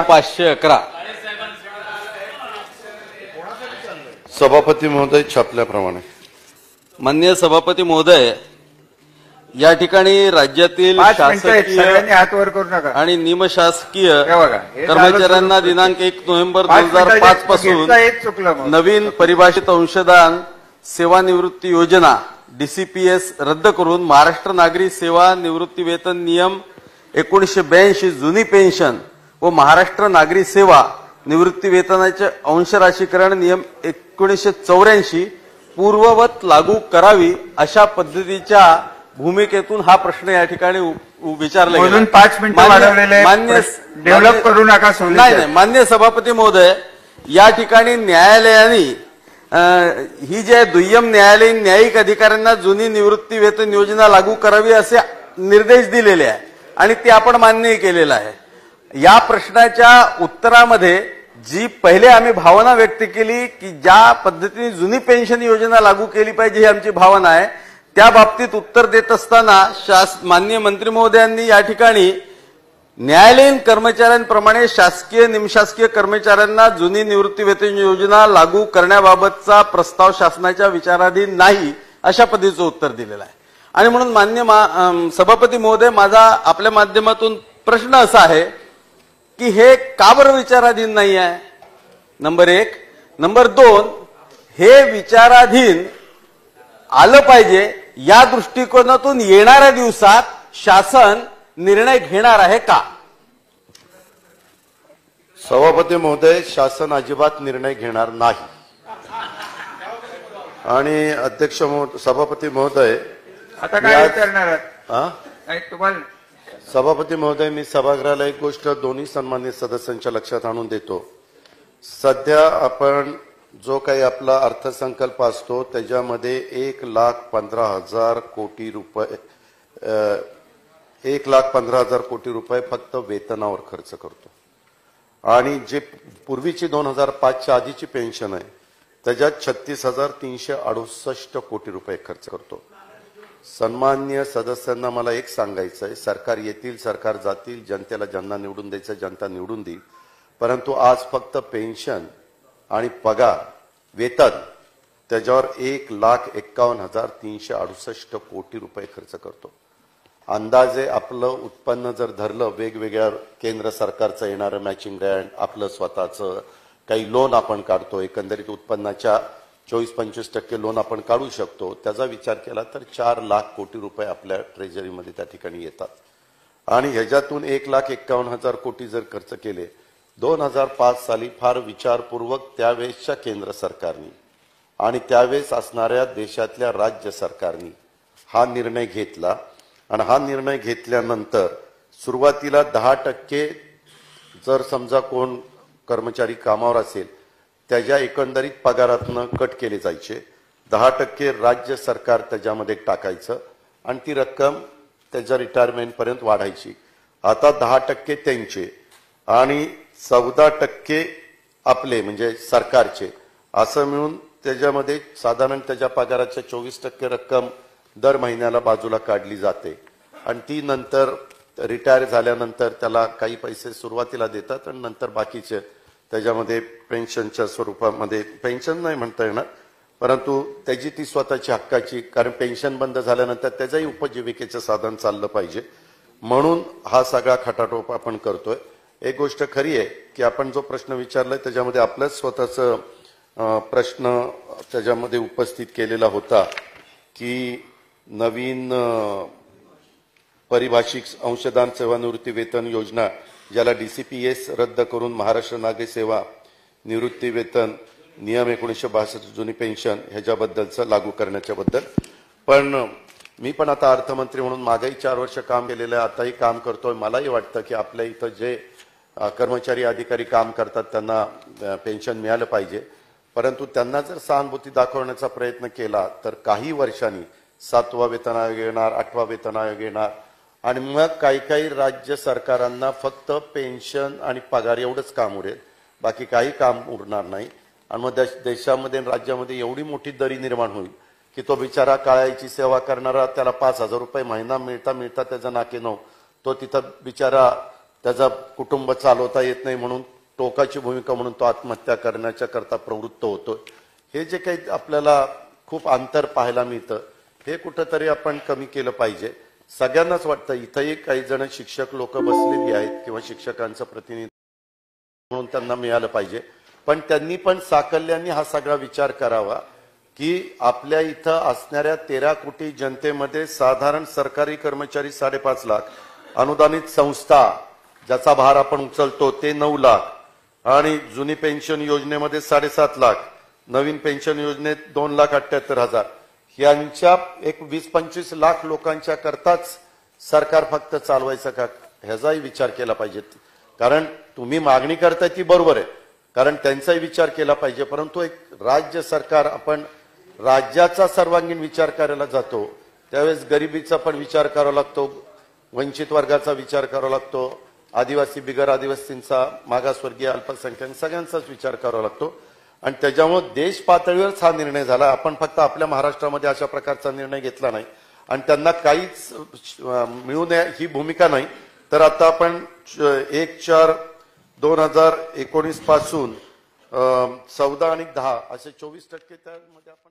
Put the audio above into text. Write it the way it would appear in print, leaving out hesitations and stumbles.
511. सभापती महोदय छापल्याप्रमाणे. माननीय सभापती महोदय, या ठिकाणी राज्यातील सगळ्यांनी हात वर करू नका आणि निमशासकीय हे बघा, हे कर्मचाऱ्यांना झालं दिनांक 1 नोव्हेंबर 5 मिनिटाचे 2005 पासून घेतलं, हेच चुकलं मग. नवीन परिभाषित अंशदान सेवानिवृत्ती योजना डीसीपीएस रद्द करून महाराष्ट्र नागरी सेवा निवृत्ती वेतन नियम 1982 जुनी पेन्शन व महाराष्ट्र नागरी सेवा निवृत्ती वेतनाचे अंशराशीकरण नियम 1984 पूर्ववत लागू करावी अशा पद्धतीच्या भूमिकेतून हा प्रश्न या ठिकाणी विचारला गेला. म्हणून 5 मिनिटं वाढवलेले डेव्हलप करू नका. नाही, माननीय सभापती महोदय, या ठिकाणी न्यायालयाने ही जे दुय्यम न्यायालयीन न्यायिक अधिकाऱ्यांना जुनी निवृत्ती वेतन योजना लागू करावी असे निर्देश दिलेले आहे आणि ते आपण मान्य केलेलं आहे. या प्रश्नाच्या उत्तरामध्ये जी पहिले आम्ही भावना व्यक्त केली की ज्या पद्धतीने जुनी पेन्शन योजना लागू केली पाहिजे ही आमची भावना आहे, त्या बाबतीत उत्तर देत असताना माननीय मंत्री महोदयांनी या ठिकाणी न्यायालयीन कर्मचाऱ्यांप्रमाणे शासकीय निमशासकीय कर्मचाऱ्यांना जुनी निवृत्ती वेतन योजना लागू करण्याबाबतचा प्रस्ताव शासनाच्या विचाराधीन नाही अशा पद्धतीचं उत्तर दिलेलं आहे. आणि म्हणून माननीय सभापती महोदय, माझा आपल्या माध्यमातून प्रश्न असा आहे की हे का बरं विचाराधीन नाही आहे, नंबर 1. नंबर 2, हे विचाराधीन आलं पाहिजे या दृष्टिकोनातून येणाऱ्या दिवसात शासन निर्णय घेणार आहे का? सभापती महोदय, शासन अजिबात निर्णय घेणार नाही. आणि अध्यक्ष सभापती महोदय, आता काय विचारणार तुम्हाला? सभापती महोदय, मी सभागृहाला एक गोष्ट दोन्ही सन्माननीय सदस्यांच्या लक्षात आणून देतो. सध्या आपण जो काही आपला अर्थसंकल्प असतो त्याच्यामध्ये 1,15,000 कोटी रुपये 1,15,000 कोटी रुपये फक्त वेतनावर खर्च करतो. आणि जे पूर्वीची 2005च्या आधीची पेन्शन आहे त्याच्यात 36,368 कोटी रुपये खर्च करतो. सन्माननीय सदस्यांना मला एक सांगायचं आहे, सरकार येतील, सरकार जातील, जनतेला ज्यांना निवडून द्यायचं जनता निवडून देईल, परंतु आज फक्त पेन्शन आणि पगार वेतन त्याच्यावर 1,51,368 कोटी रुपये खर्च करतो. अंदाजे आपलं उत्पन्न जर धरलं, वेगवेगळ्या केंद्र सरकारचं येणारं मॅचिंग ग्रँट, आपलं स्वतःचं काही लोन आपण काढतो, एकंदरीत उत्पन्नाच्या 24-25% लोन आपण काढू शकतो, त्याचा विचार केला तर 4 लाख कोटी रुपये आपल्या ट्रेजरीमध्ये त्या ठिकाणी येतात. आणि ह्याच्यातून 1,51,000 कोटी जर खर्च केले 2005 साली फार विचारपूर्वक त्यावेळेसच्या केंद्र सरकारनी आणि त्यावेळेस असणाऱ्या देशातल्या राज्य सरकारनी हा निर्णय घेतला. आणि हा निर्णय घेतल्यानंतर सुरुवातीला 10% जर समजा कोण कर्मचारी कामावर असेल त्याच्या एकंदरीत पगारातनं कट केले जायचे, 10% राज्य सरकार त्याच्यामध्ये टाकायचं आणि ती रक्कम त्याच्या रिटायरमेंटपर्यंत वाढायची. आता 10% त्यांचे आणि 14% आपले म्हणजे सरकारचे, असं मिळून त्याच्यामध्ये साधारण त्याच्या पगाराच्या 24% रक्कम दर महिन्याला बाजूला काढली जाते. आणि ती नंतर रिटायर झाल्यानंतर त्याला काही पैसे सुरुवातीला देतात आणि नंतर बाकीचे त्याच्यामध्ये पेन्शनच्या स्वरूपामध्ये, पेन्शन नाही म्हणता येणार, परंतु त्याची ती स्वतःची हक्काची, कारण पेन्शन बंद झाल्यानंतर त्याचंही उपजीविकेचं साधन चाललं पाहिजे म्हणून हा सगळा खटाटोप आपण करतोय. एक गोष्ट खरी आहे की आपण जो प्रश्न विचारलाय त्याच्यामध्ये आपलाच स्वतःचा प्रश्न त्याच्यामध्ये उपस्थित केलेला होता की नवीन परिभाषिक अंशदान सेवानिवृत्ती वेतन योजना ज्याला डीसीपीएस रद्द करून महाराष्ट्र नागरी सेवा निवृत्ती वेतन नियम 1962 जुनी पेन्शन ह्याच्याबद्दलचं लागू करण्याच्या बद्दल. पण मी पण आता अर्थमंत्री म्हणून मागेही 4 वर्ष काम केलेलं आहे, आताही काम करतोय. मलाही वाटतं की आपल्या इथं जे कर्मचारी अधिकारी काम करतात त्यांना पेन्शन मिळालं पाहिजे, परंतु त्यांना जर सहानुभूती दाखवण्याचा प्रयत्न केला तर काही वर्षांनी 7वा वेतन आयोग येणार, 8वा वेतन आयोग येणार आणि मग काही राज्य सरकारांना फक्त पेन्शन आणि पगार एवढंच काम उरेल, बाकी काही काम उरणार नाही. आणि मग देशामध्ये राज्यामध्ये एवढी मोठी दरी निर्माण होईल की तो बिचारा काळ्याची सेवा करणारा त्याला 5,000 रुपये महिना मिळता त्याचा नाके नऊ, तो तिथं बिचारा त्याचा कुटुंब चालवता येत नाही म्हणून टोकाची भूमिका म्हणून तो आत्महत्या करण्याच्या करता प्रवृत्त होतो. हे जे काही आपल्याला खूप अंतर पाहायला मिळतं हे कुठंतरी आपण कमी केलं पाहिजे. सगळ्यांनाच वाटतं इथंही काही जण शिक्षक लोक बसलेली आहेत किंवा शिक्षकांचं प्रतिनिधी म्हणून त्यांना मिळालं पाहिजे, पण त्यांनी पण साकल्याने हा सगळा विचार करावा की आपल्या इथं असणाऱ्या 13 कोटी जनतेमध्ये साधारण सरकारी कर्मचारी 5.5 लाख, अनुदानित संस्था ज्याचा भार आपण उचलतो ते 9 लाख आणि जुनी पेन्शन योजनेमध्ये 7.5 लाख, नवीन पेन्शन योजनेत 2,78,000 यांच्या एक 20-25 लाख लोकांच्या करताच सरकार फक्त चालवायचं का ह्याचाही विचार केला पाहिजे. कारण तुम्ही मागणी करताय ती बरोबर आहे, कारण त्यांचाही विचार केला पाहिजे, परंतु एक राज्य सरकार आपण राज्याचा सर्वांगीण विचार करायला जातो त्यावेळेस गरिबीचा पण विचार करावा लागतो, वंचित वर्गाचा विचार करावा लागतो, आदिवासी बिगर आदिवासींचा, मागासवर्गीय, अल्पसंख्याक सगळ्यांचाच विचार करावा लागतो. आणि त्याच्यामुळे देश पातळीवरच हा निर्णय झाला. आपण फक्त आपल्या महाराष्ट्रामध्ये अशा प्रकारचा निर्णय घेतला नाही आणि त्यांना काहीच मिळू नये ही भूमिका नाही. तर आता आपण 1/4/2019 पासून 14 आणि 10 असे 24% त्यामध्ये आपण